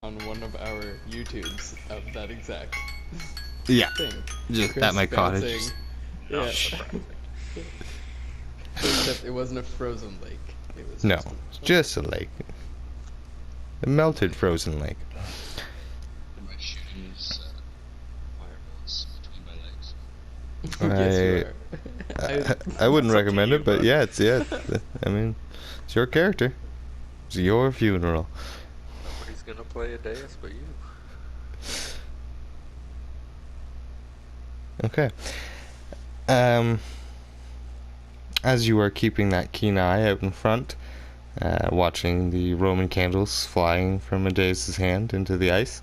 on one of our YouTubes of that exact Yeah, thing. just Chris at my bouncing. cottage. Yeah. surprising. Except it wasn't a frozen lake. It was No, just it's just a lake. A melted frozen lake. My shooting is fireballs between my legs. Yes, you are. I wouldn't It's up to recommend you, it, but bud. yeah, I mean, it's your character. It's your funeral. Nobody's gonna play a dais but you. Okay. As you are keeping that keen eye out in front, watching the Roman candles flying from Adeus' hand into the ice,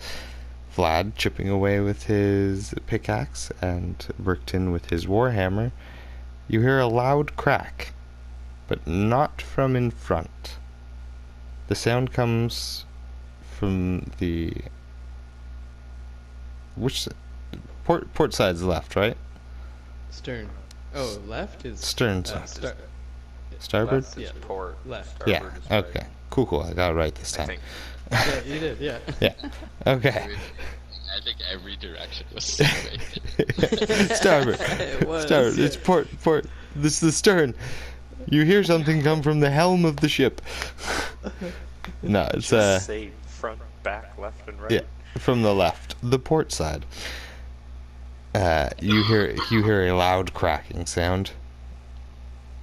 Vlad chipping away with his pickaxe, and Brickton with his warhammer, you hear a loud crack, but not from in front. The sound comes from the... Which... Port side's left, right? Stern. Oh, left is Stern uh, side. star- Starboard? Left is Yeah. port. Left. Starboard Yeah, is right. okay. Cool. I got it right this I time. think. Yeah, you did. Yeah. Yeah. Okay. I think every direction was straight. Starboard. It was, Starboard. yeah. It's port. This is the stern. You hear something come from the helm of the ship. No, it's Just say front, back, left, and right. yeah, from the left, the port side. You hear a loud cracking sound.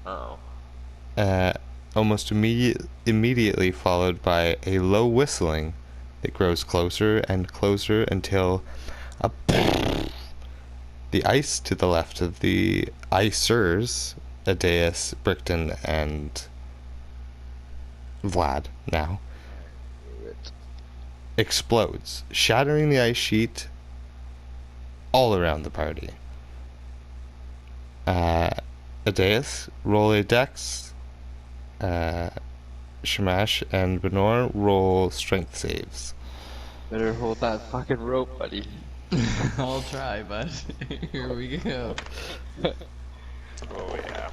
Oh. Almost immediately followed by a low whistling that grows closer and closer until the ice to the left of the icers, Adeus, Brickton, and Vlad now, explodes, shattering the ice sheet all around the party. Adeus, roll a dex. Shamash and Benor roll strength saves. Better hold that fucking rope, buddy. I'll try, but here we go. Oh yeah.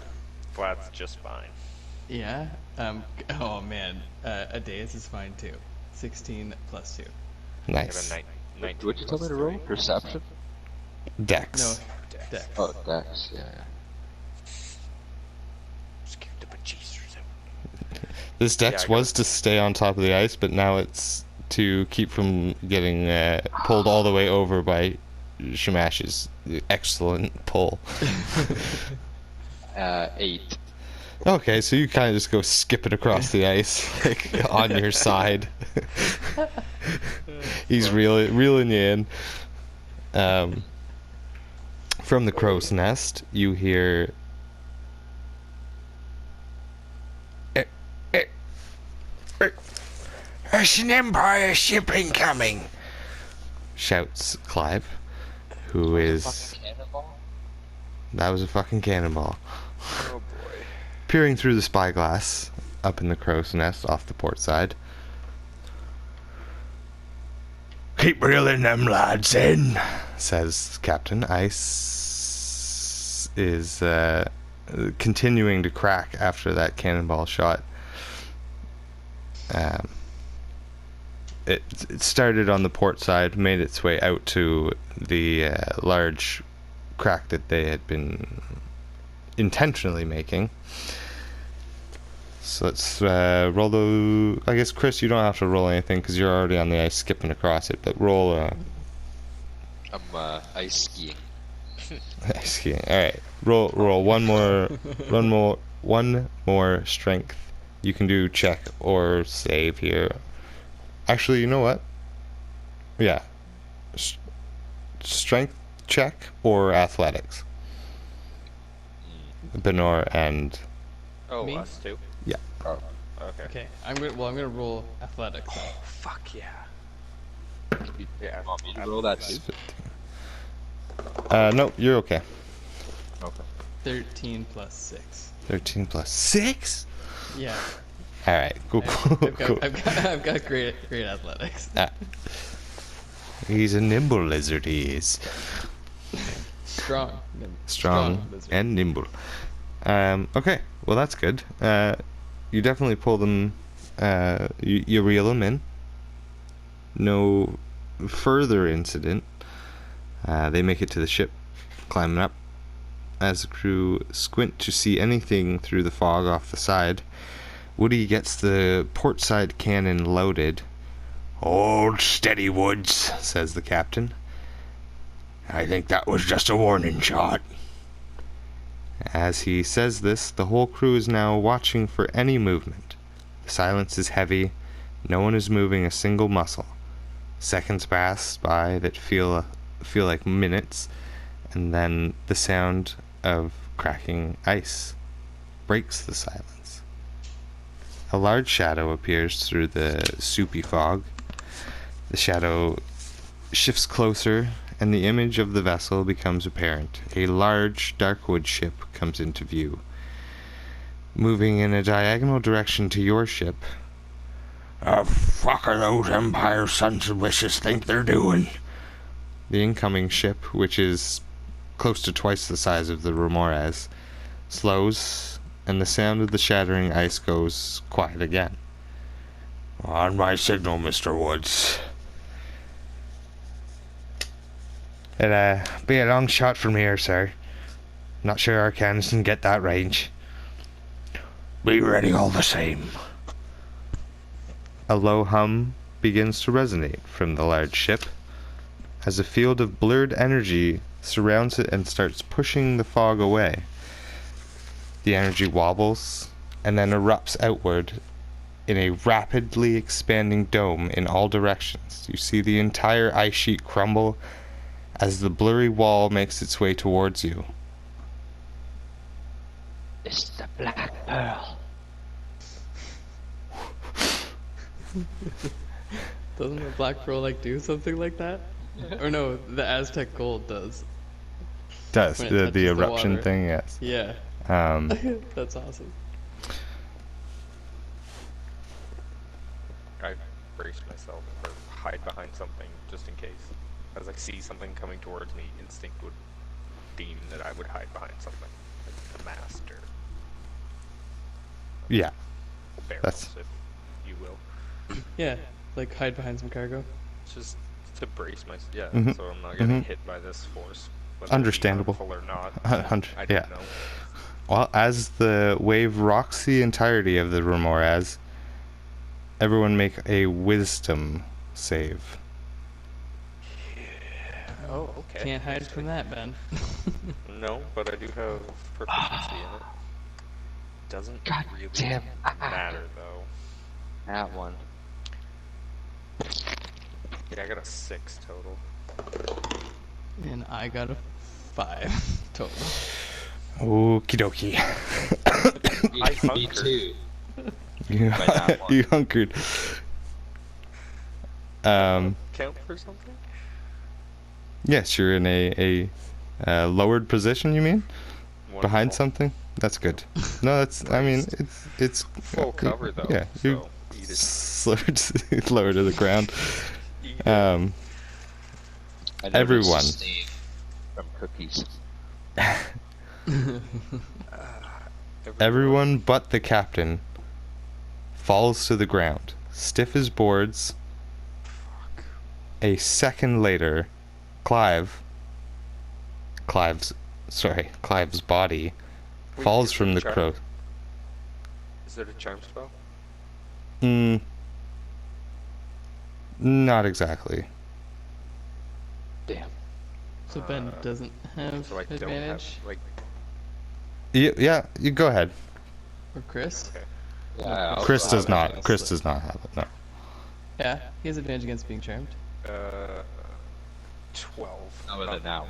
Vlad's just fine. Yeah. Oh man. Adeus is fine too. 16 plus 2. I have Nice. a 19 What'd you tell me plus to roll? 3. Perception? Dex. No. Dex. Oh, dex, yeah. Scared the bejesus out. This dex Yeah, I got was to stay on top of the ice, but now it's to keep from getting pulled all the way over by Shamash's excellent pull. 8. Okay, so you kind of just go skipping across the ice, like on your side. He's reeling you in. From the crow's nest, you hear... There's an Empire ship incoming! Shouts Clive, who is... Fucking cannonball? That was a fucking cannonball. Oh boy. Peering through the spyglass, up in the crow's nest off the port side. Keep reeling them lads in, says Captain. Ice is continuing to crack after that cannonball shot. It started on the port side, made its way out to the large crack that they had been intentionally making. So let's roll the... I guess, Chris, you don't have to roll anything because you're already on the ice skipping across it, but roll I'm ice skiing. ice skiing. Alright, roll one more strength. You can do check or save here. Actually, you know what? Yeah. Strength check or athletics. Benor and... Oh, Me? us too? Yeah. Oh. Okay. Okay. I'm gonna roll athletics. Oh, fuck yeah. Yeah. Want me to roll that too? No, you're okay. Okay. 13 plus 6. 13 plus 6? Yeah. Alright, cool. I've got great athletics. He's a nimble lizard, he is. Strong. Strong lizard. and nimble. Okay, well that's good. You definitely pull them, you reel them in. no further incident. They make it to the ship, climbing up. As the crew squint to see anything through the fog off the side, Woody gets the port side cannon loaded. "Hold steady, Woods," says the captain. "I think that was just a warning shot." As he says this, the whole crew is now watching for any movement. The silence is heavy. No one is moving a single muscle. Seconds pass by that feel like minutes, and then the sound of cracking ice breaks the silence. A large shadow appears through the soupy fog. The shadow shifts closer, and the image of the vessel becomes apparent. A large, dark-wood ship comes into view, moving in a diagonal direction to your ship. "The fuck are those Empire sons of wishes think they're doing?" The incoming ship, which is close to twice the size of the Remorez, slows, and the sound of the shattering ice goes quiet again. "On my signal, Mr. Woods." "It'll be a long shot from here, sir. Not sure our cannons can get that range." "Be ready all the same." A low hum begins to resonate from the large ship, as a field of blurred energy surrounds it and starts pushing the fog away. The energy wobbles and then erupts outward in a rapidly expanding dome in all directions. You see the entire ice sheet crumble as the blurry wall makes its way towards you. It's the Black Pearl. Doesn't the Black Pearl like do something like that? Or no, the Aztec gold does. Does When it the touches the eruption water. thing? Yes. Yeah, Um, that's awesome. I brace myself or hide behind something just in case. As I see something coming towards me, instinct would deem that I would hide behind something. Like a mast or yeah. barrels, That's- if you will. Yeah, like hide behind some cargo. It's just to brace myself. Yeah, Mhm. so I'm not getting Mhm. hit by this force. Whether Understandable. It be harmful or not, I Yeah. don't know. Well, as the wave rocks the entirety of the Remorez, everyone make a wisdom save. Oh, okay. Can't hide from that, Ben. No, but I do have proficiency in it. Doesn't God really damn. matter though. That one. Yeah, I got a 6 total. And I got a 5 total. Okie dokie. I Me hunkered. too. you, By that one. you hunkered. Count for something? Yes, you're in a lowered position, you mean? Behind Wonderful. something? That's good. No, that's, I mean, it's Full cover though. Yeah, you're So eat it. slurred, lower to the ground. Eat it. I noticed Everyone. Steve from cookies. Everyone but the captain falls to the ground, stiff as boards. A second later, Clive's body Wait, falls is from it the charm? crow. Is it a charm spell? Not exactly. Damn. So Ben doesn't have So I don't advantage? have like. Yeah, you go ahead. Or Chris? Okay. Yeah, I also Chris have does not. advantage. Chris does not have it. No. Yeah, he has advantage against being charmed. 12. Not with it now.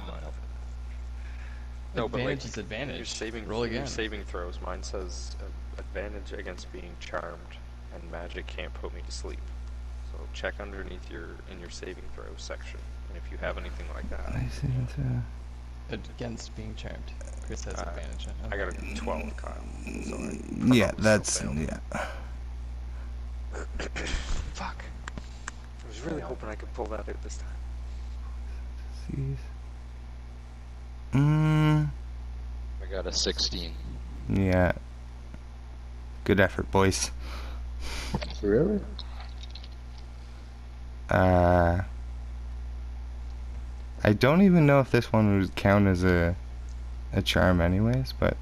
No, but like Advantage is advantage. your saving Roll again. Your saving throws. Mine says advantage against being charmed, and magic can't put me to sleep. So check underneath in your saving throw section, and if you have anything like that. Against being charmed. Chris has advantage. I got a 12, Kyle. So I Yeah, probably that's still failed. yeah. Fuck. I was really hoping I could pull that out this time. I got a 16. Yeah. Good effort, boys. Really? I don't even know if this one would count as a charm anyways, but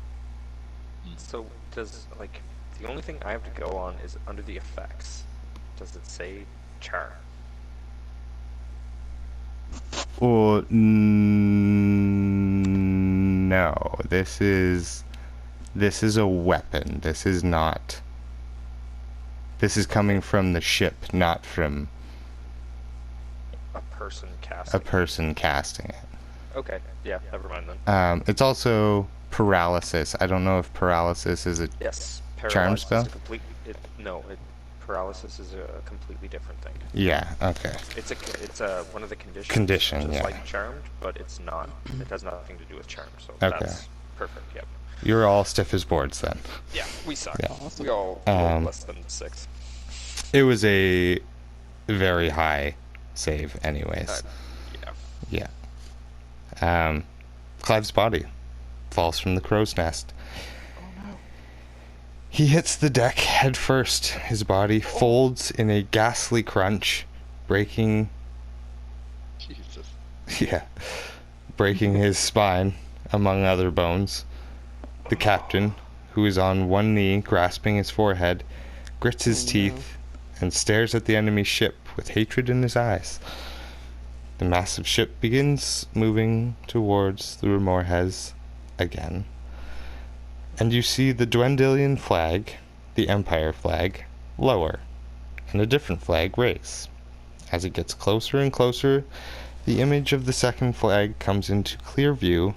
So does, like, the only thing I have to go on is under the effects. Does it say charm? well, no. This is a weapon. This is not. This is coming from the ship, not from A person a casting? person casting it. Okay, yeah, never mind then. It's also paralysis. I don't know if paralysis is a Yes, charm paralysis spell. is a complete. Paralysis is a completely different thing. Yeah. Okay. It's a one of the conditions. Condition, just yeah. like charmed, but it's not. It has nothing to do with charm. So Okay. that's perfect. Yep. You're all stiff as boards then. Yeah, we suck. Yeah. We all rolled less than 6. It was a very high save, anyways. Yeah. Yeah. Clive's body falls from the crow's nest. He hits the deck head first. His body folds in a ghastly crunch, breaking Jesus. breaking his spine, among other bones. The captain, who is on one knee grasping his forehead, grits his teeth and stares at the enemy ship with hatred in his eyes. The massive ship begins moving towards the Remorhez again. And you see the Dwendalian flag, the Empire flag, lower, and a different flag raise. As it gets closer and closer, the image of the second flag comes into clear view.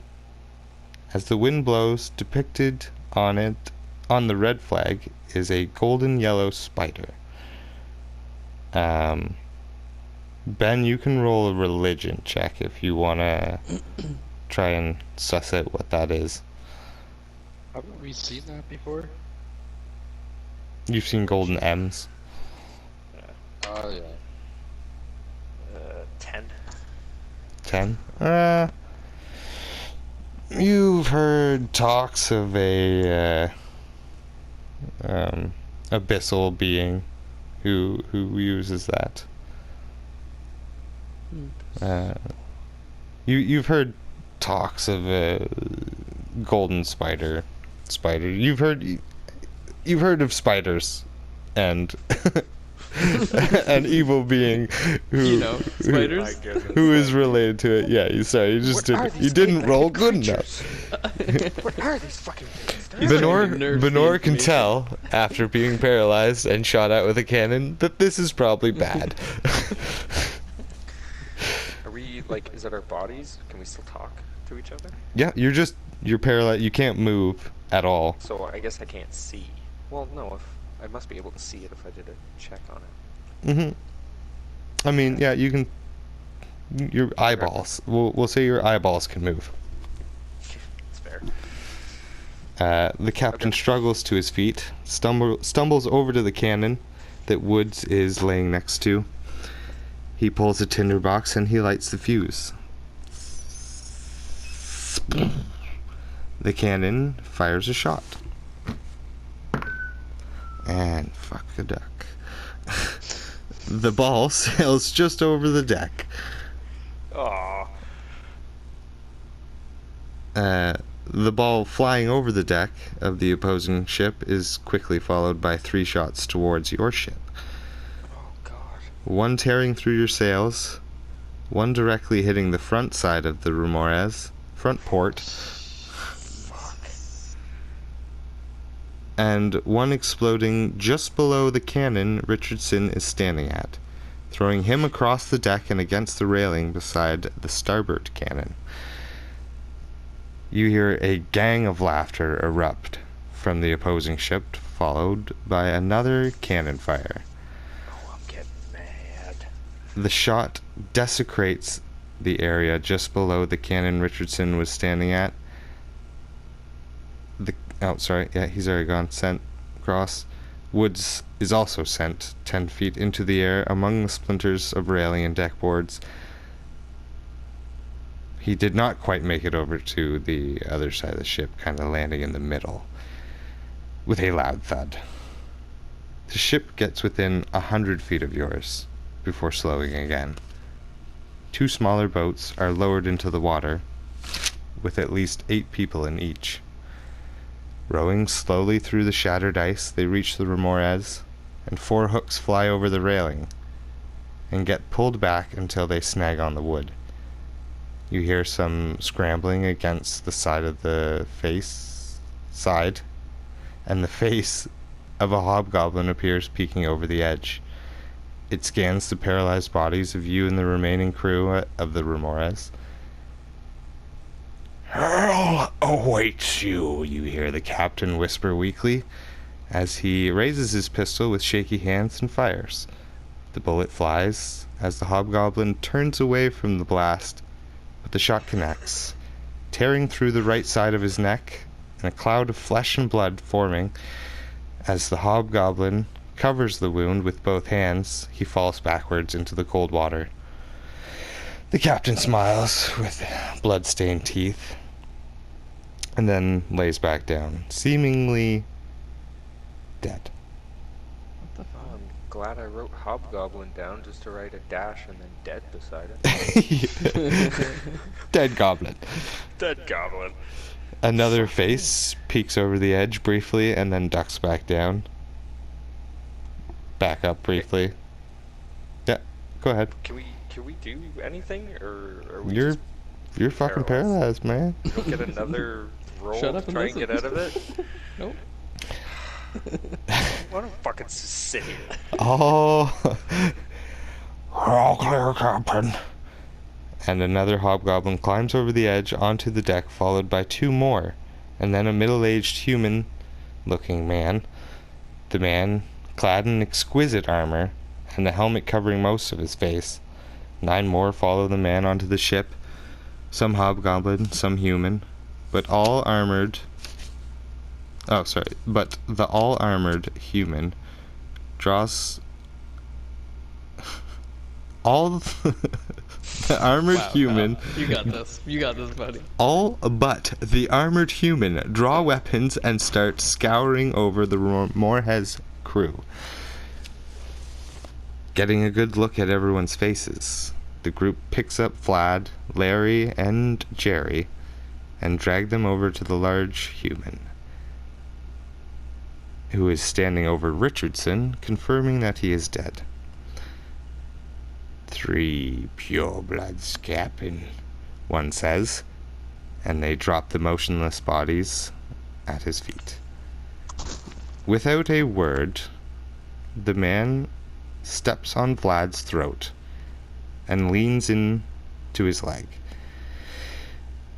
As the wind blows, depicted on the red flag, is a golden yellow spider. Ben, you can roll a religion check if you want to try and suss out what that is. Haven't we seen that before? You've seen golden M's. Oh, yeah. 10. 10? You've heard talks of a abyssal being who uses that. You've heard talks of a golden spider. You've heard of spiders and an evil being who spiders. who is related to it. Yeah, you didn't roll good enough. What are these fucking things? Benor can tell after being paralyzed and shot at with a cannon that this is probably bad. Are we, like, is it our bodies? Can we still talk to each other? Yeah, you're paralyzed. You can't move at all. So I guess I can't see. Well, no, I must be able to see it if I did a check on it. I mean, yeah, you can. Your eyeballs. We'll say your eyeballs can move. It's fair. The captain struggles to his feet, stumbles over to the cannon that Woods is laying next to. He pulls a tinderbox and he lights the fuse. The cannon fires a shot. And fuck the duck. The ball sails just over the deck. Aww. The ball flying over the deck of the opposing ship is quickly followed by 3 shots towards your ship. Oh god. One tearing through your sails, one directly hitting the front side of the Remorhez, front port, and one exploding just below the cannon Richardson is standing at, throwing him across the deck and against the railing beside the starboard cannon. You hear a gang of laughter erupt from the opposing ship, followed by another cannon fire. Oh, I'm getting mad. The shot desecrates the area just below the cannon Richardson was standing at. He's already gone. Sent across. Woods is also sent 10 feet into the air among the splinters of railing and deck boards. He did not quite make it over to the other side of the ship, kind of landing in the middle with a loud thud. The ship gets within 100 feet of yours, before slowing again. 2 smaller boats are lowered into the water, with at least 8 people in each. Rowing slowly through the shattered ice, they reach the remorez, and 4 hooks fly over the railing and get pulled back until they snag on the wood. You hear some scrambling against the side of the side, and the face of a hobgoblin appears peeking over the edge. It scans the paralyzed bodies of you and the remaining crew of the remorez. "Hell awaits you," you hear the captain whisper weakly, as he raises his pistol with shaky hands and fires. The bullet flies as the hobgoblin turns away from the blast, but the shot connects, tearing through the right side of his neck, and a cloud of flesh and blood forming. As the hobgoblin covers the wound with both hands, he falls backwards into the cold water. The captain smiles with blood-stained teeth, and then lays back down, seemingly dead. What the fuck? I'm glad I wrote hobgoblin down just to write a dash and then dead beside it. Dead goblin. Dead goblin. Another face peeks over the edge briefly and then ducks back down. Back up briefly. Yeah, go ahead. Can we do anything, or are we You're just fucking paralyzed, man. Go get another roll Shut to up and try and listen. get out of it? Nope. Why don't fucking sit here? Oh, all clear, Captain. And another hobgoblin climbs over the edge onto the deck, followed by 2 more, and then a middle-aged human-looking man. The man, clad in exquisite armor, and the helmet covering most of his face. 9 more follow the man onto the ship, some hobgoblin, some human, but all armored. But the all-armored human draws all the armored Wow, human. wow. You got this. You got this, buddy. All but the armored human draw weapons and start scouring over the Morhez crew. Getting a good look at everyone's faces, the group picks up Vlad, Larry, and Jerry and drag them over to the large human, who is standing over Richardson, confirming that he is dead. 3 purebloods, Captain, one says, and they drop the motionless bodies at his feet. Without a word, the man steps on Vlad's throat and leans in to his leg.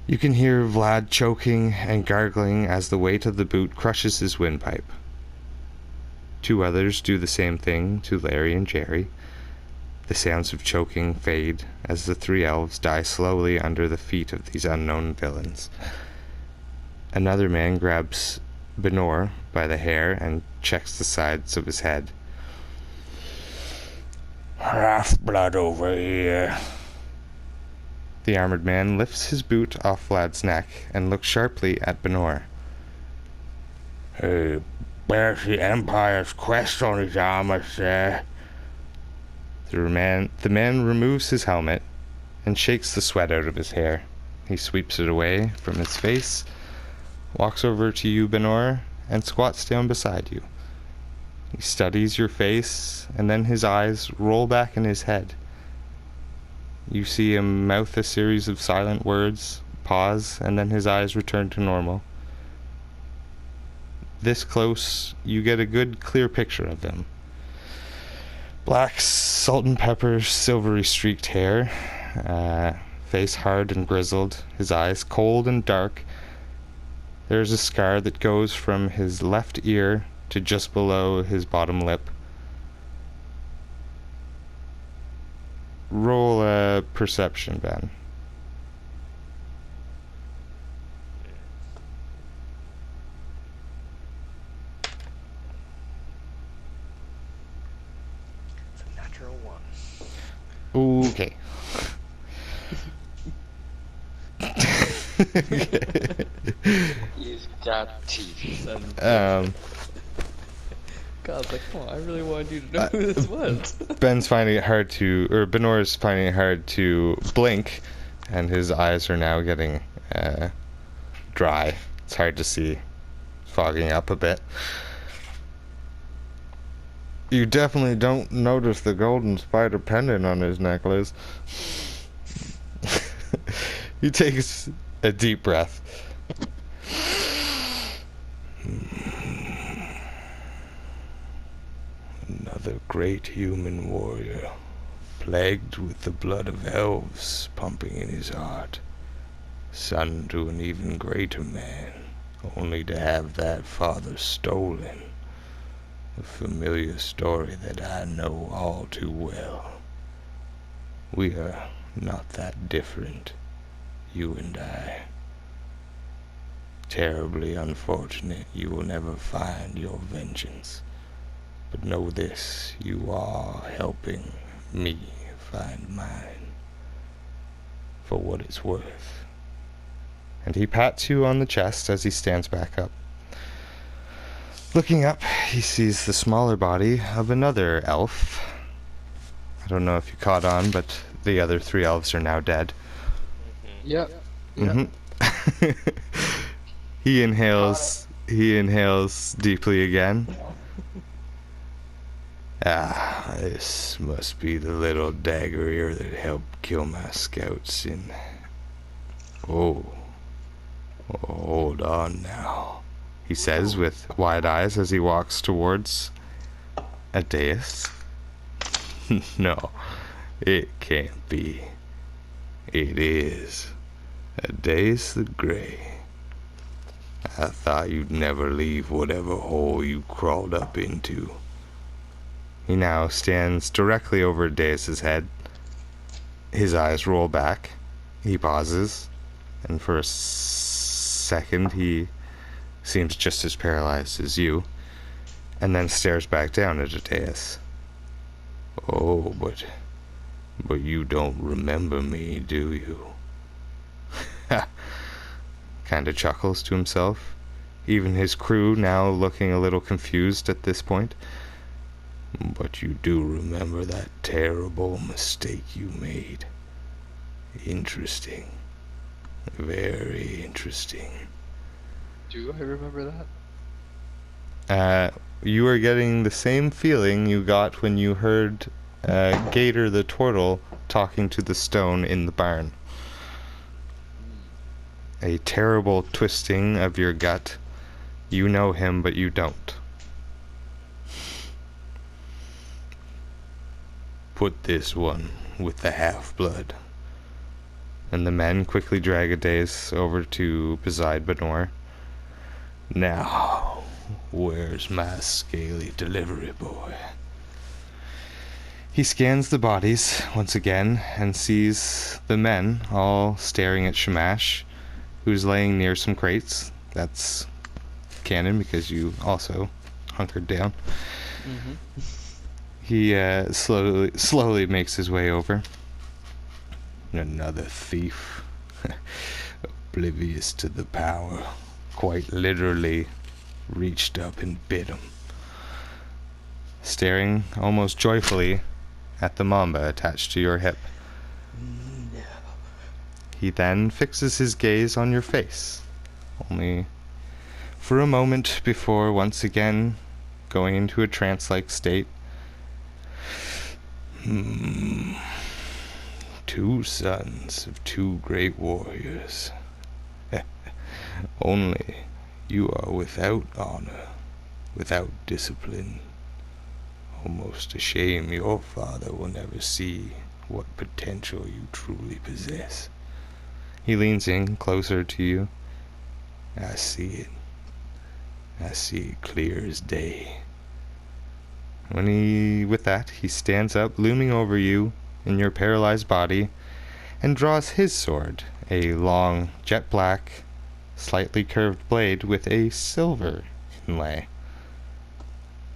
You can hear Vlad choking and gargling as the weight of the boot crushes his windpipe. 2 others do the same thing to Larry and Jerry. The sounds of choking fade as the 3 elves die slowly under the feet of these unknown villains. Another man grabs Benor by the hair and checks the sides of his head. "Half-blood over here." The armored man lifts his boot off Vlad's neck and looks sharply at Benor. "He bears the Empire's crest on his armor, sir." The man removes his helmet and shakes the sweat out of his hair. He sweeps it away from his face, walks over to you, Benor, and squats down beside you. He studies your face, and then his eyes roll back in his head. You see him mouth a series of silent words, pause, and then his eyes return to normal. This close, you get a good, clear picture of him. Black, salt and pepper, silvery streaked hair, face hard and grizzled, his eyes cold and dark. There's a scar that goes from his left ear to just below his bottom lip. Roll a perception, Ben. It's a natural 1. Okay. He's got teeth. 7. God, like, come on, I really wanted you to know who this was. Ben's finding it hard to, or Benor's finding it hard to blink, and his eyes are now getting dry. It's hard to see, fogging up a bit. You definitely don't notice the golden spider pendant on his necklace. He takes a deep breath. Another great human warrior, plagued with the blood of elves pumping in his heart. Son to an even greater man, only to have that father stolen. A familiar story that I know all too well. We are not that different, you and I. Terribly unfortunate you will never find your vengeance. But know this, you are helping me find mine. For what it's worth. And he pats you on the chest as he stands back up. Looking up, he sees the smaller body of another elf. I don't know if you caught on, but the other 3 elves are now dead. Yep. Mm-hmm. He inhales deeply again. Ah, this must be the little dagger ear that helped kill my scouts in. Oh, hold on now, he says with wide eyes as he walks towards a dais. No, it can't be. It is. A dais the Grey. I thought you'd never leave whatever hole you crawled up into. He now stands directly over Dais's head. His eyes roll back. He pauses, and for a second he seems just as paralyzed as you, and then stares back down at Adeus. Oh, but you don't remember me, do you? Ha! Kinda chuckles to himself, even his crew now looking a little confused at this point. But you do remember that terrible mistake you made. Interesting. Very interesting. Do I remember that? You are getting the same feeling you got when you heard Gator the Turtle talking to the stone in the barn. A terrible twisting of your gut. You know him, but you don't. Put this one with the half-blood. And the men quickly drag Adaeus over to beside Benor. Now, where's my scaly delivery boy? He scans the bodies once again and sees the men all staring at Shamash, who's laying near some crates. That's canon because you also hunkered down. Mm-hmm. He slowly makes his way over. Another thief. Oblivious to the power. Quite literally reached up and bit him. Staring almost joyfully at the mamba attached to your hip. No. He then fixes his gaze on your face, only for a moment before once again going into a trance-like state. 2 sons of 2 great warriors. Only you are without honor, without discipline. Almost a shame your father will never see what potential you truly possess. He leans in closer to you. I see it. I see it clear as day. With that, he stands up, looming over you in your paralyzed body, and draws his sword, a long, jet black, slightly curved blade with a silver inlay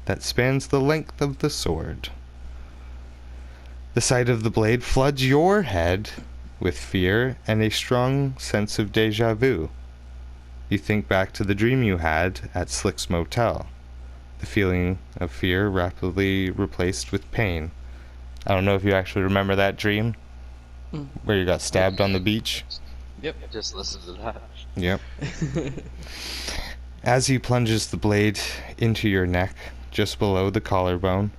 that spans the length of the sword. The sight of the blade floods your head with fear and a strong sense of déjà vu. You think back to the dream you had at Slick's Motel, the feeling of fear rapidly replaced with pain. I don't know if you actually remember that dream where you got stabbed on the beach. Yep. I just listened to that. Yep. As he plunges the blade into your neck, just below the collarbone,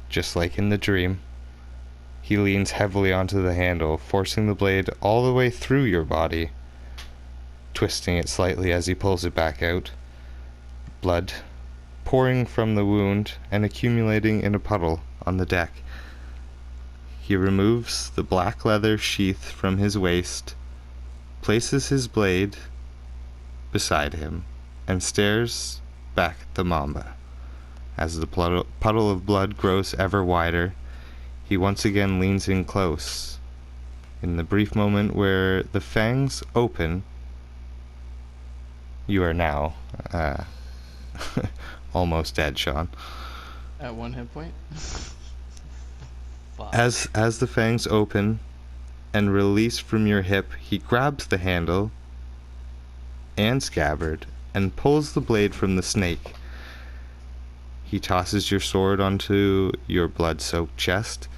just like in the dream, he leans heavily onto the handle, forcing the blade all the way through your body, twisting it slightly as he pulls it back out, blood pouring from the wound and accumulating in a puddle on the deck. He removes the black leather sheath from his waist, places his blade beside him, and stares back at the Mamba. As the puddle of blood grows ever wider, he once again leans in close. In the brief moment where the fangs open, you are now almost dead, Sean. At 1 hit point? Fuck. As the fangs open and release from your hip, he grabs the handle and scabbard and pulls the blade from the snake. He tosses your sword onto your blood-soaked chest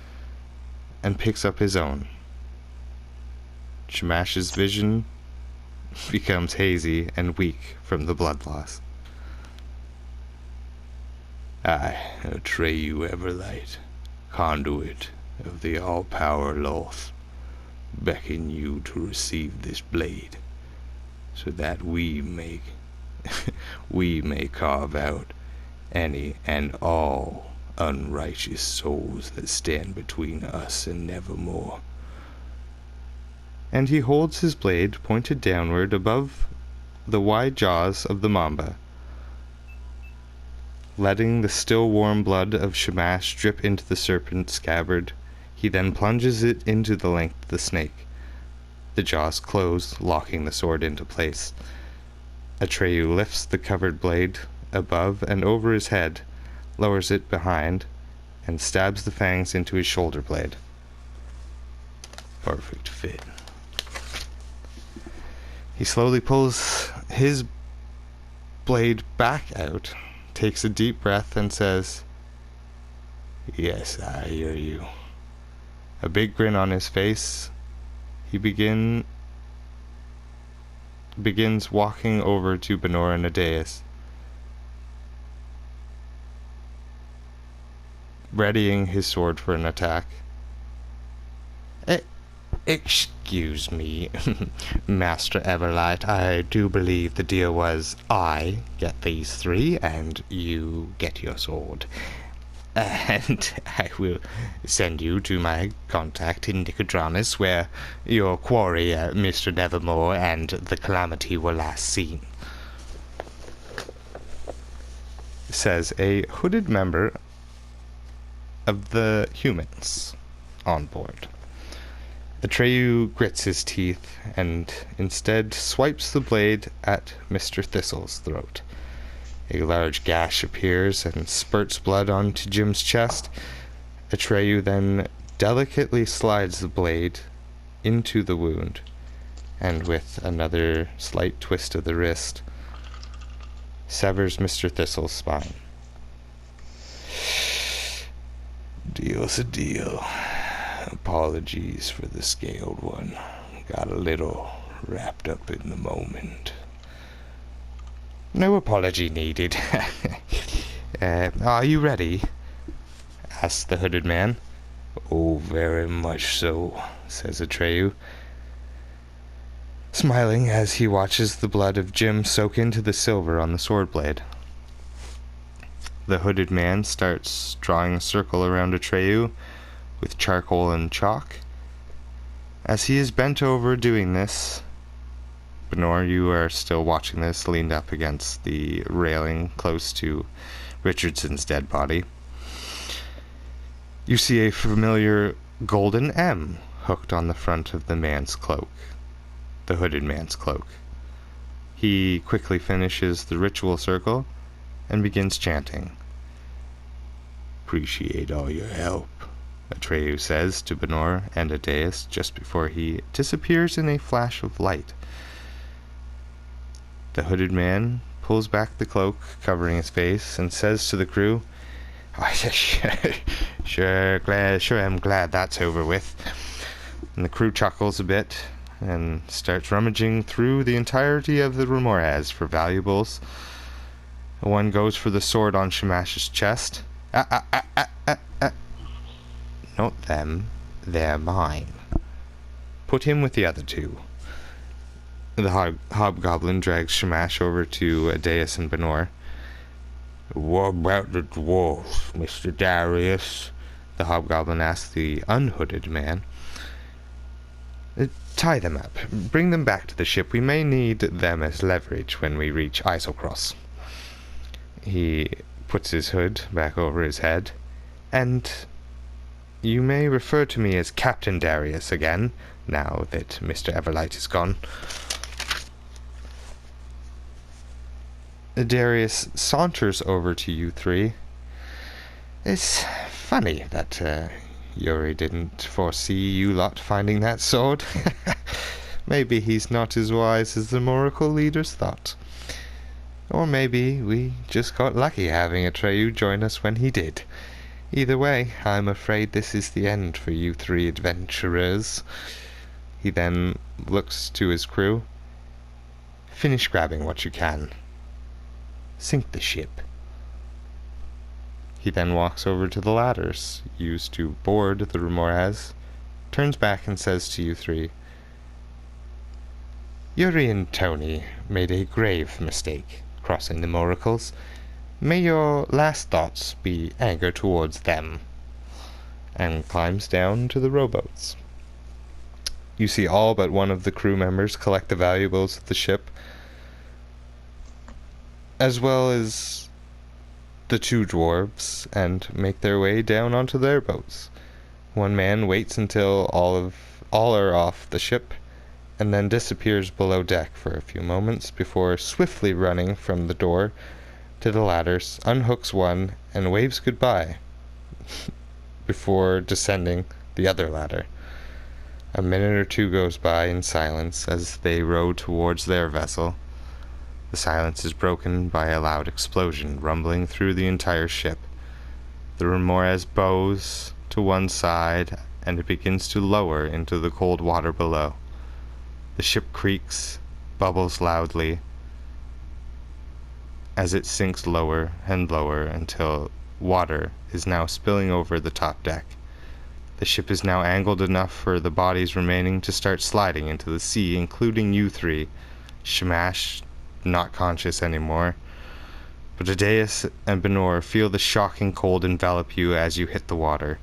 and picks up his own. Shamash's vision becomes hazy and weak from the blood loss. I, Atreyu Everlight, conduit of the all-power Loth, beckon you to receive this blade, so that we may carve out any and all unrighteous souls that stand between us and nevermore. And he holds his blade pointed downward above the wide jaws of the Mamba, letting the still warm blood of Shamash drip into the serpent's scabbard. He then plunges it into the length of the snake. The jaws close, locking the sword into place. Atreyu lifts the covered blade above and over his head, lowers it behind, and stabs the fangs into his shoulder blade. Perfect fit. He slowly pulls his blade back out, takes a deep breath, and says, "Yes, I hear you." A big grin on his face, he begins walking over to Benor and Adeus, readying his sword for an attack. Excuse me, Master Everlight, I do believe the deal was I get these three and you get your sword. And I will send you to my contact in Nicodranas, where your quarry, Mr. Nevermore, and the Calamity were last seen. Says a hooded member of the humans on board. Atreyu grits his teeth and instead swipes the blade at Mr. Thistle's throat. A large gash appears and spurts blood onto Jim's chest. Atreyu then delicately slides the blade into the wound, and with another slight twist of the wrist, severs Mr. Thistle's spine. Deal's a deal. Apologies for the scaled one. Got a little wrapped up in the moment. No apology needed. Are you ready? Asked the hooded man. Oh, very much so, says Atreyu, smiling as he watches the blood of Jim soak into the silver on the sword blade. The hooded man starts drawing a circle around Atreyu with charcoal and chalk. As he is bent over doing this, Benor, you are still watching this, leaned up against the railing close to Richardson's dead body. You see a familiar golden M hooked on the front of the man's cloak, the hooded man's cloak. He quickly finishes the ritual circle and begins chanting. Appreciate all your help, Atreyu says to Benor and Adeus just before he disappears in a flash of light. The hooded man pulls back the cloak covering his face and says to the crew, "Oh, sure am glad that's over with." And the crew chuckles a bit and starts rummaging through the entirety of the Remorhaz for valuables. One goes for the sword on Shamash's chest. Not them, they're mine. Put him with the other two. The hobgoblin drags Shamash over to Aedeas and Benor. "What about the dwarves, Mr. Darius?" the hobgoblin asks the unhooded man. "Tie them up. Bring them back to the ship. We may need them as leverage when we reach Islecross." He puts his hood back over his head. "And you may refer to me as Captain Darius again, now that Mr. Everlight is gone." Darius saunters over to you three. "It's funny that Yuri didn't foresee you lot finding that sword. Maybe he's not as wise as the Moracle leaders thought. Or maybe we just got lucky having Atreyu join us when he did. Either way, I'm afraid this is the end for you three adventurers." He then looks to his crew. "Finish grabbing what you can. Sink the ship." He then walks over to the ladders used to board the Remorhaz, turns back and says to you three, "Yuri and Tony made a grave mistake crossing the Moracles. May your last thoughts be anger towards them." And climbs down to the rowboats. You see all but one of the crew members collect the valuables of the ship, as well as the two dwarves, and make their way down onto their boats. One man waits until all are off the ship, and then disappears below deck for a few moments before swiftly running from the door to the ladders, unhooks one, and waves goodbye before descending the other ladder. A minute or two goes by in silence as they row towards their vessel. The silence is broken by a loud explosion rumbling through the entire ship. The Remorhaz bows to one side, and it begins to lower into the cold water below. The ship creaks, bubbles loudly, as it sinks lower and lower until water is now spilling over the top deck. The ship is now angled enough for the bodies remaining to start sliding into the sea, including you three. Shamash, not conscious anymore, but Aedeas and Benor feel the shocking cold envelop you as you hit the water.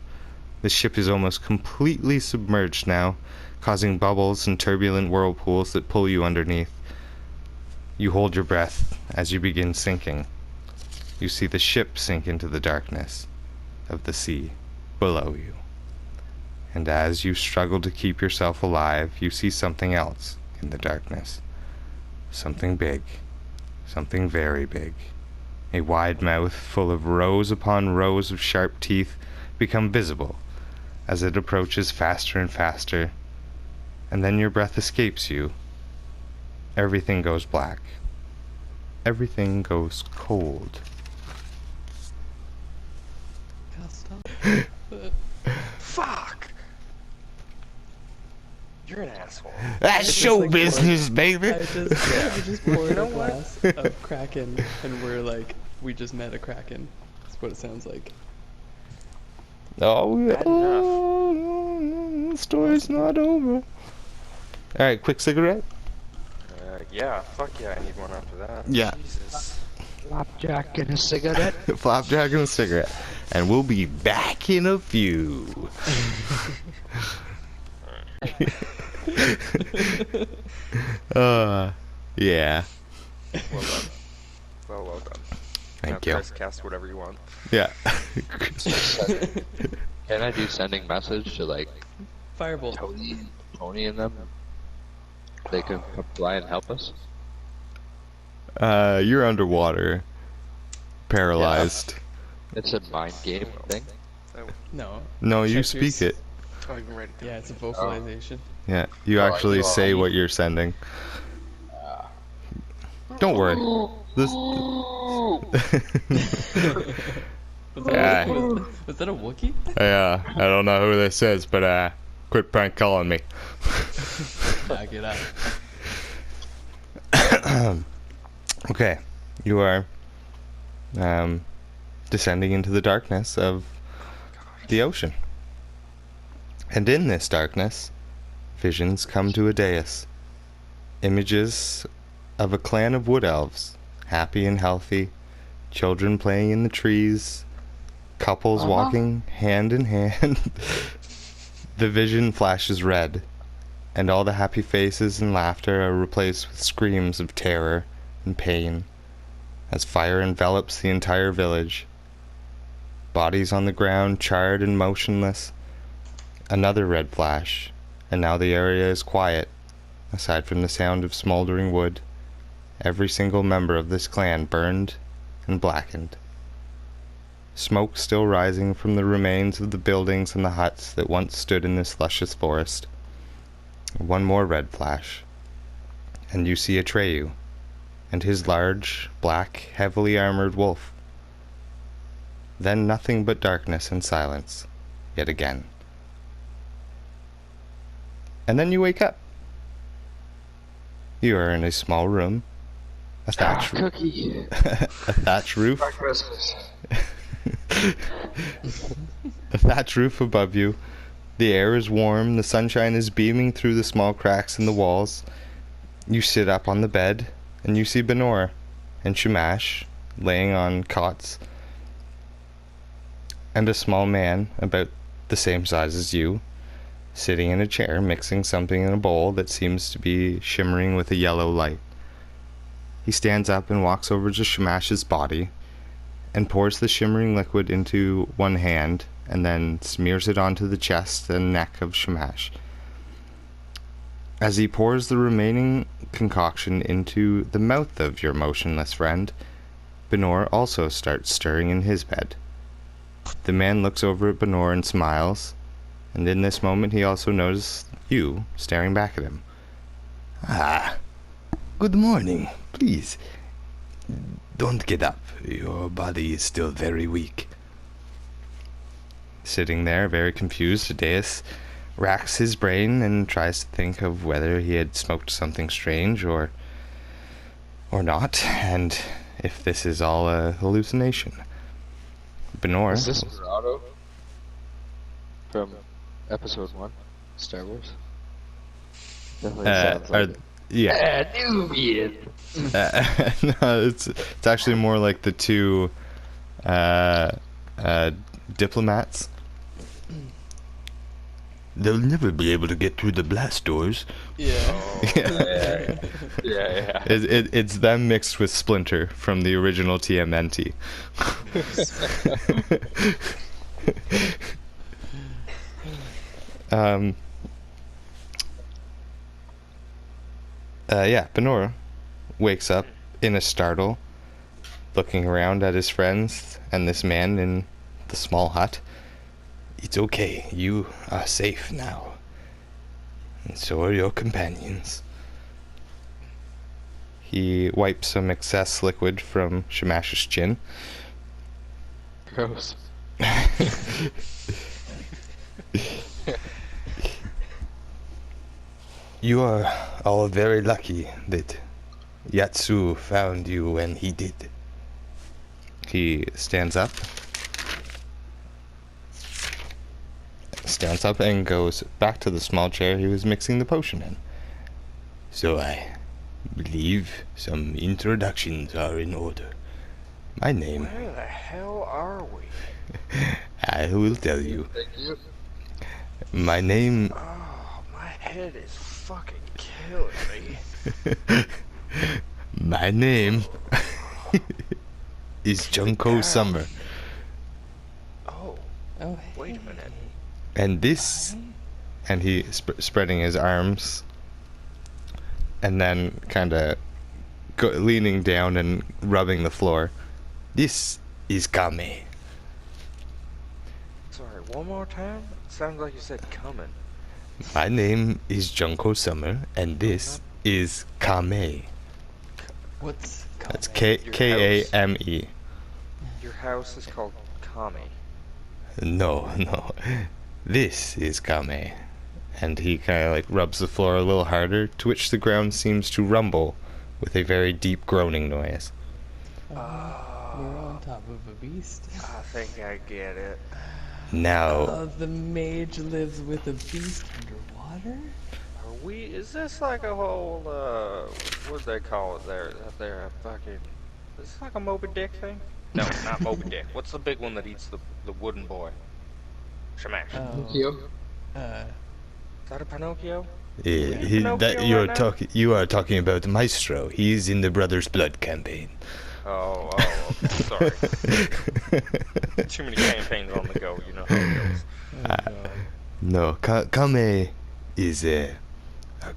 The ship is almost completely submerged now, causing bubbles and turbulent whirlpools that pull you underneath. You hold your breath as you begin sinking. You see the ship sink into the darkness of the sea below you. And as you struggle to keep yourself alive, you see something else in the darkness. Something big. Something very big. A wide mouth full of rows upon rows of sharp teeth become visible as it approaches faster and faster, and then your breath escapes you. Everything goes black. Everything goes cold. Fuck! You're an asshole. That's show business, baby! I just poured You know a glass of Kraken, and we're like, we just met a Kraken. That's what it sounds like. Oh, Bad oh, the story's not over. Alright, quick cigarette? Yeah, fuck yeah, I need one after that. Yeah. Jesus. Flapjack and a cigarette. Flapjack and a cigarette. And we'll be back in a few. Yeah. Well done. Well done. Thank now, you. Chris, cast whatever you want. Yeah. Can I do sending message to like Firebolt. Tony and them? They can apply and help us. You're underwater. Paralyzed. It's a mind game thing. No. No, you Check speak your it. Oh, you can write it down. Yeah, it's a vocalization. Yeah, you Oh, actually you say are- what you're sending. Don't worry. This. Was Yeah. was that a Wookiee? Yeah, I don't know who this is, but quit prank calling me. Knock it out. Okay, you are descending into the darkness of the ocean. And in this darkness, visions come to a dais. Images of a clan of wood elves, happy and healthy, children playing in the trees, couples walking hand in hand. The vision flashes red, and all the happy faces and laughter are replaced with screams of terror and pain as fire envelops the entire village. Bodies on the ground, charred and motionless. Another red flash, and now the area is quiet, aside from the sound of smoldering wood. Every single member of this clan burned and blackened. Smoke still rising from the remains of the buildings and the huts that once stood in this luscious forest. One more red flash, and you see Atreyu, and his large, black, heavily armored wolf. Then nothing but darkness and silence, yet again. And then you wake up. You are in a small room, a thatch Cookie. a thatch roof, For Christmas. a thatch roof above you. The air is warm, the sunshine is beaming through the small cracks in the walls. You sit up on the bed, and you see Benor and Shamash laying on cots, and a small man, about the same size as you, sitting in a chair mixing something in a bowl that seems to be shimmering with a yellow light. He stands up and walks over to Shamash's body, and pours the shimmering liquid into one hand, and then smears it onto the chest and neck of Shamash. As he pours the remaining concoction into the mouth of your motionless friend, Benor also starts stirring in his bed. The man looks over at Benor and smiles, and in this moment he also notices you staring back at him. Ah, good morning. Please, don't get up. Your body is still very weak. Sitting there, very confused, Adeus racks his brain and tries to think of whether he had smoked something strange or not, and if this is all a hallucination. Benor. Is this Murado from episode 1, Star Wars? Definitely sounds like it. Yeah. Nubian. No, it's actually more like the two diplomats. They'll never be able to get through the blast doors. Yeah. Yeah. It's them mixed with Splinter from the original TMNT. Benor wakes up in a startle, looking around at his friends and this man in the small hut. It's okay. You are safe now. And so are your companions. He wipes some excess liquid from Shamash's chin. Gross. You are all very lucky that Yatsu found you when he did. He stands up and goes back to the small chair he was mixing the potion in. So I believe some introductions are in order. My name, Where the hell are we? I will tell you. Thank you. My name, Oh, my head is fucking killing me. my name is Junko Summer. Oh, Oh, wait a minute. And this, and he spreading his arms, and then kind of leaning down and rubbing the floor. This is Kame. Sorry, one more time? Sounds like you said coming. My name is Junko Summer, and this is Kame. What's That's Kame? Kame. Your house is called Kame. No, no. This is Kame. And he kind of like rubs the floor a little harder, to which the ground seems to rumble with a very deep groaning noise. We're on top of a beast. I think I get it. Now, The mage lives with a beast underwater? Is this like a whole, what do they call it there? Is this like a Moby Dick thing? No, not Moby Dick. What's the big one that eats the wooden boy? Shamash. Yo. Is that a Pinocchio? you are talking about Maestro. He's in the Brothers Blood campaign. Okay, sorry. Too many campaigns on the go, you know how it goes. No, Kame is a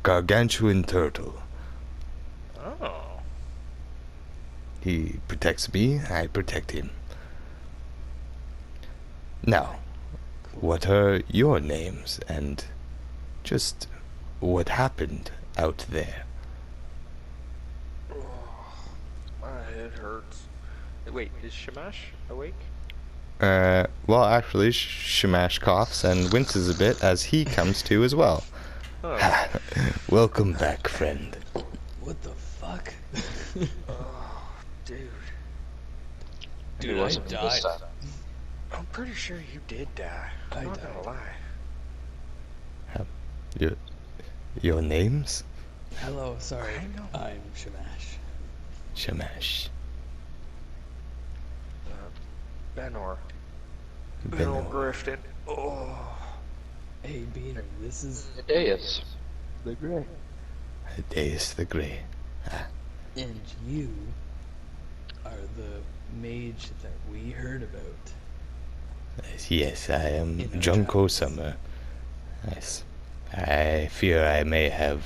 gargantuan turtle. Oh. He protects me, I protect him. Now, what are your names and just what happened out there? My head hurts. Wait, is Shamash awake? Well, actually, Shamash coughs and winces a bit as he comes to as well. Oh. Welcome back, friend. What the fuck? Oh, dude. Dude, I died. I'm pretty sure you did die. I'm not gonna lie. Your names? Hello, sorry. I know. I'm Shamash. Shamash. Benor. Benor. Grifton. Oh. Hey, Beaner, this is... Deus. The Grey. Deus the Grey. And you are the mage that we heard about. Yes, I am In our Junko travels. Summer. Yes. I fear I may have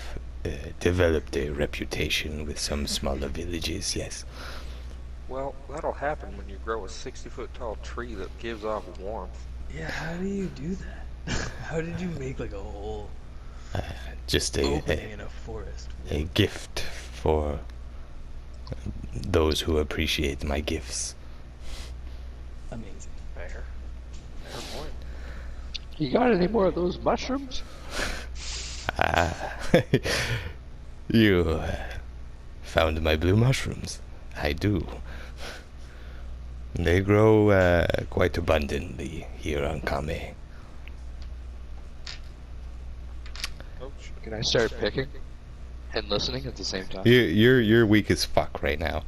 developed a reputation with some smaller villages, yes. Well, that'll happen when you grow a 60-foot tall tree that gives off warmth. Yeah, how do you do that? How did you make like a whole Just opening in a forest? a gift for those who appreciate my gifts. Amazing. Fair point. You got any more of those mushrooms? You found my blue mushrooms. I do. They grow quite abundantly here on Kame. Can I start picking and listening at the same time? You're weak as fuck right now.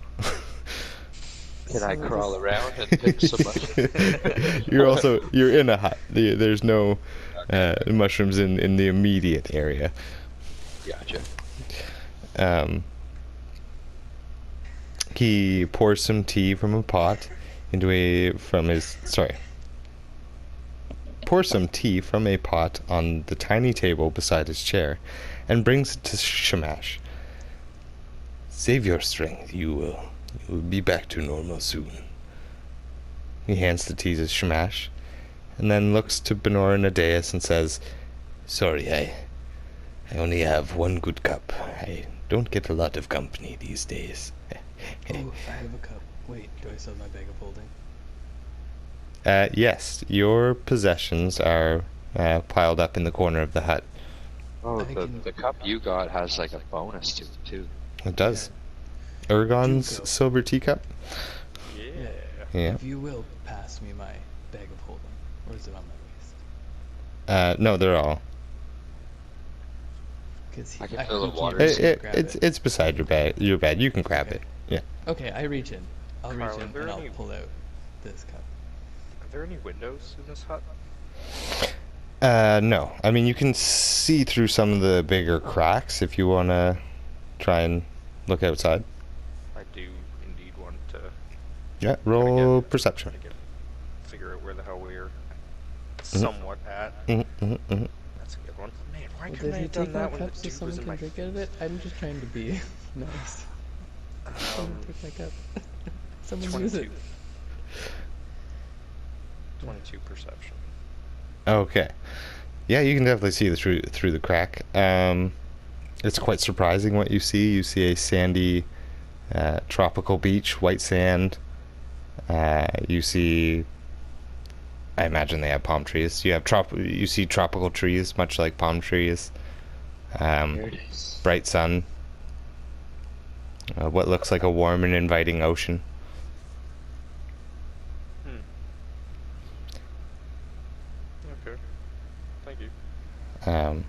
Can I crawl around and pick some mushrooms? You're in a hut. There's no mushrooms in the immediate area. Gotcha. He pours some tea from a pot pours some tea from a pot on the tiny table beside his chair and brings it to Shamash. Save your strength. You will be back to normal soon. He hands the tea to Shamash and then looks to Benor and Adeus and says, Sorry, I only have one good cup. I don't get a lot of company these days. Oh, I have a cup. Wait, do I still have my bag of holding? Yes, your possessions are piled up in the corner of the hut. Oh, I can- the cup you got has like a bonus to it too. It does. Ergon's Duco. silver teacup? Yeah. Yeah. If you will pass me my bag of holding, or is it on my waist? No, they're all. Because I can fill the water. It's beside your bag. Your bag. You can grab Okay. it. Yeah. Okay, I reach in. I'll Carl, reach are in there and I'll any- pull out this cup. Are there any windows in this hut? No. I mean, you can see through some of the bigger cracks if you want to try and look outside. I do indeed want to Yeah. Roll get- perception. figure out where the hell we're somewhat at. Mm-hmm, mm-hmm. That's a good one. Man, why Well, couldn't did I he have done take my that when the cup so dude was someone in can my drink out of it? I'm just trying to be nice. Someone take my cup. Someone use it. 22 perception. Okay. Yeah, you can definitely see through the crack. It's quite surprising what you see. You see a sandy tropical beach, white sand. You see, I imagine they have palm trees. You see tropical trees, much like palm trees. There it is. Bright sun. What looks like a warm and inviting ocean. Okay. Thank you.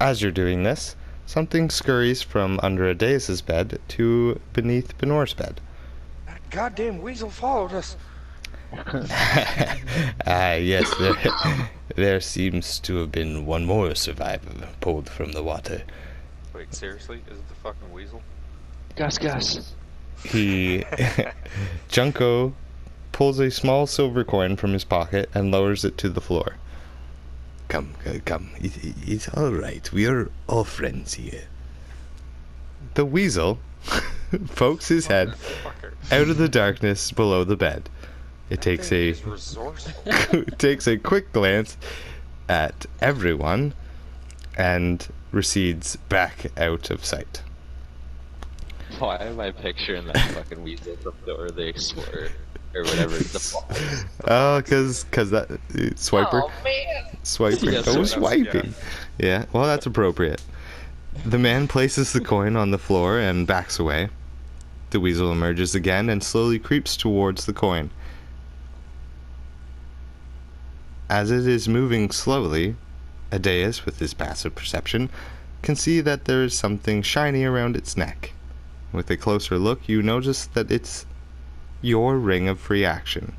As you're doing this, something scurries from under Adeus's bed to beneath Benor's bed. That goddamn weasel followed us. Yes, there seems to have been one more survivor pulled from the water. Wait, seriously? Is it the fucking weasel? Gus, Gus. Junko pulls a small silver coin from his pocket and lowers it to the floor. Come. It's all right. We are all friends here. The weasel pokes his head Fucker. out of the darkness below the bed. It takes a He's resourceful. takes a quick glance at everyone and recedes back out of sight. Why am I picturing that fucking weasel from Dora the Explorer? Or whatever, the falls. Oh, cause that swiper. Oh, man! Swiping. Yes, Oh, that's- swiping. Yeah, well, that's appropriate. The man places the coin on the floor and backs away. The weasel emerges again and slowly creeps towards the coin. As it is moving slowly, Adeus, with his passive perception, can see that there is something shiny around its neck. With a closer look, you notice that it's your ring of free action,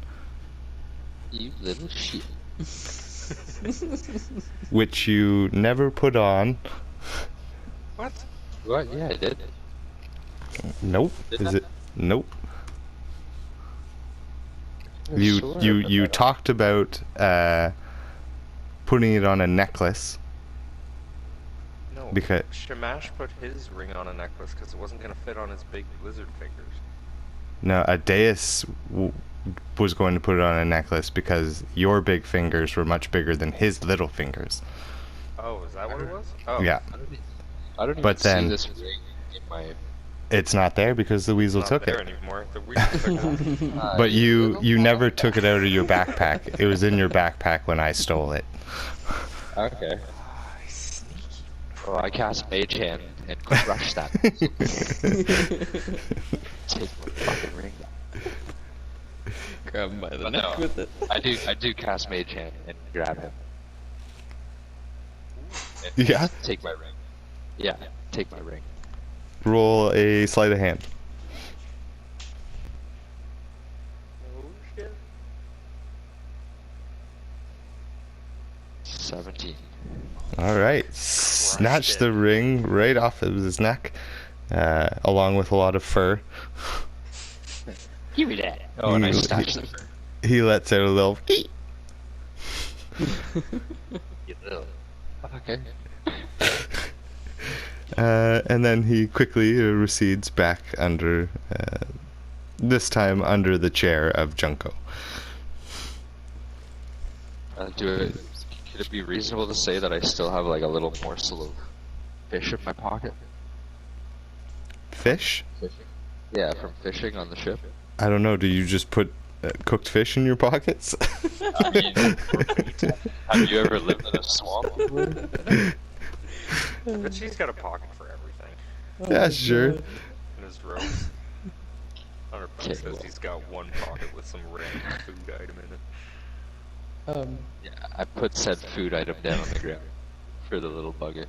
You little shit. which you never put on. What? What? Yeah, I did. Nope. Did Is I? it? Nope. I'm You sure I you put you that talked about putting it on a necklace No. because Shamash put his ring on a necklace because it wasn't going to fit on his big lizard fingers. no, Adeus was going to put it on a necklace because your big fingers were much bigger than his little fingers. Oh, is that what it was? Oh. Yeah, I don't even But see then- this ring in my... it's not there because the weasel It's not took there it. anymore. The weasel took it. But you never took it out of your backpack. It was in your backpack when I stole it. Okay. Well, I cast Mage Hand and crush that. Take my fucking ring. Grab him by the But neck no. with it. I do cast Mage Hand and grab him. And Yeah? take my ring. Yeah, take my ring. Roll a sleight of hand. Oh, shit. 17. All right, snatch the ring right off of his neck, along with a lot of fur. Give me that. Oh, and I You- snatched the fur. He lets out a little. You little. Okay. And then he quickly recedes back under, this time under the chair of Junko. Could it be reasonable to say that I still have like a little morsel of fish in my pocket? Fish? Yeah, from fishing on the ship. I don't know. Do you just put cooked fish in your pockets? I mean, have you ever lived in a swamp? But she's got a pocket for everything. Yeah, sure. In his robes. 100% Okay, says well. he's got one pocket with some random food item in it. Yeah, I put said food item down on the ground for the little bugger.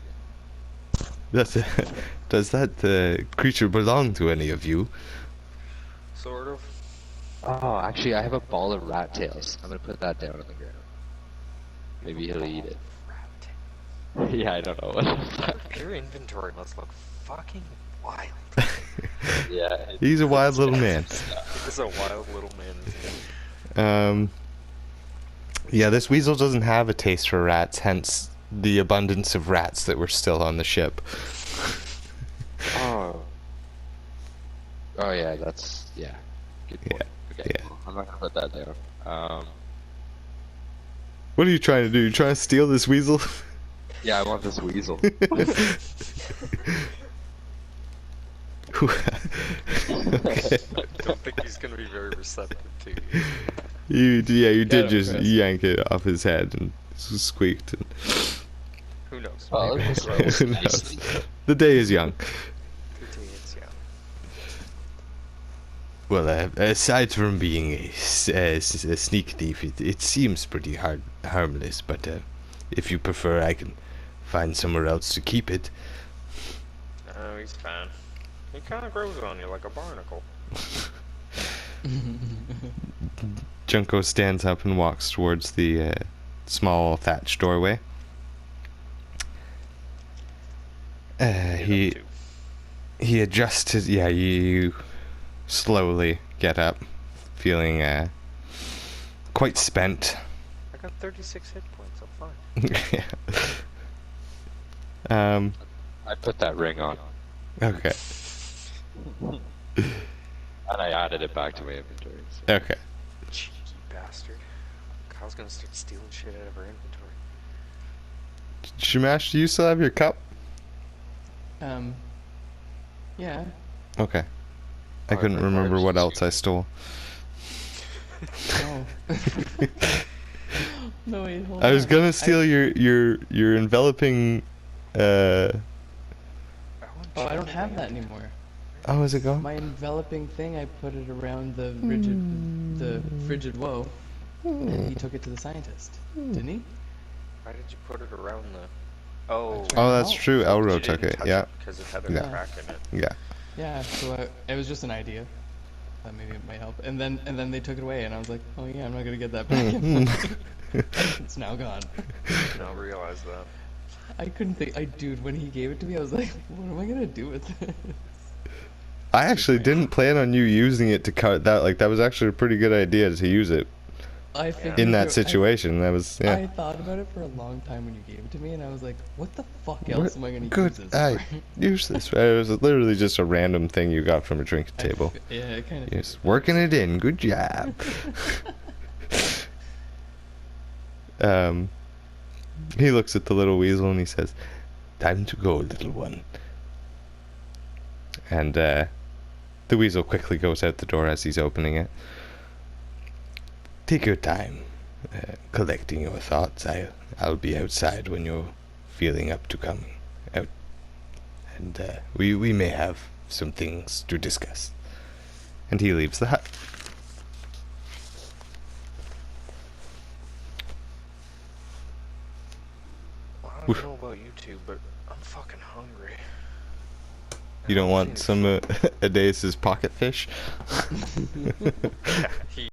Does that creature belong to any of you? Sort of. Oh, actually, I have a ball of rat tails. I'm gonna put that down on the ground. Maybe he'll eat it. Yeah, I don't know what the fuck. Your inventory must look fucking wild. Yeah. He's a wild little man. He's a wild little man. Isn't he? Yeah, this weasel doesn't have a taste for rats, hence the abundance of rats that were still on the ship. Oh. Oh yeah, that's yeah. Good point. Okay, yeah. cool. I'm not gonna put that down. What are you trying to do? You trying to steal this weasel? Yeah, I want this weasel. Okay. I don't think he's gonna be very receptive to you. You did Get him, just Chris. yank it off his head and squeaked. And Who knows? Well, Maybe it he'll was grow. who knows? nicely. The day is young. It's young. Well, aside from being a sneak thief, it seems pretty harmless. But if you prefer, I can find somewhere else to keep it. Oh, he's fine. He kind of grows on you like a barnacle. Junko stands up and walks towards the small thatched doorway. He adjusts his. Yeah, you slowly get up, feeling quite spent. I got 36 hit points. I'm fine. I put that ring on, Okay. and I added it back to my inventory. So. Okay. Cheeky bastard. Kyle's gonna start stealing shit out of our inventory. Shamash, do you still have your cup? Yeah. Okay. I Alright, couldn't my remember cards. what else I stole. Oh. No, wait, hold I was on. gonna steal your enveloping. Oh, I don't have that anymore. Oh, is it gone? My enveloping thing, I put it around the frigid woe, and he took it to the scientist, didn't he? Why did you put it around the... Oh. Oh, that's Oh. true. Elro You took didn't it. touch Yeah. Because it had a Yeah. crack in it. Yeah. Yeah, so it was just an idea. That maybe it might help. And then they took it away, and I was like, oh yeah, I'm not gonna get that back. It's now gone. I now realize that. I couldn't think. Dude, when he gave it to me, I was like, what am I gonna do with this? I actually didn't plan on you using it to cut that. Like, that was actually a pretty good idea to use it I figured in that I- situation. That was, I yeah. thought about it for a long time when you gave it to me, and I was like, what the fuck else am I gonna Good. use this for? Use this. It was literally just a random thing you got from a drink table. Yeah, it kind of. Yes, working it in. Good job. He looks at the little weasel and he says, Time to go, little one. and the weasel quickly goes out the door as he's opening it. Take your time collecting your thoughts. I'll be outside when you're feeling up to coming out. And we may have some things to discuss. And he leaves the hut. Well, I don't know about you two, but I'm fucking hungry. You don't want some Adaeus' pocket fish?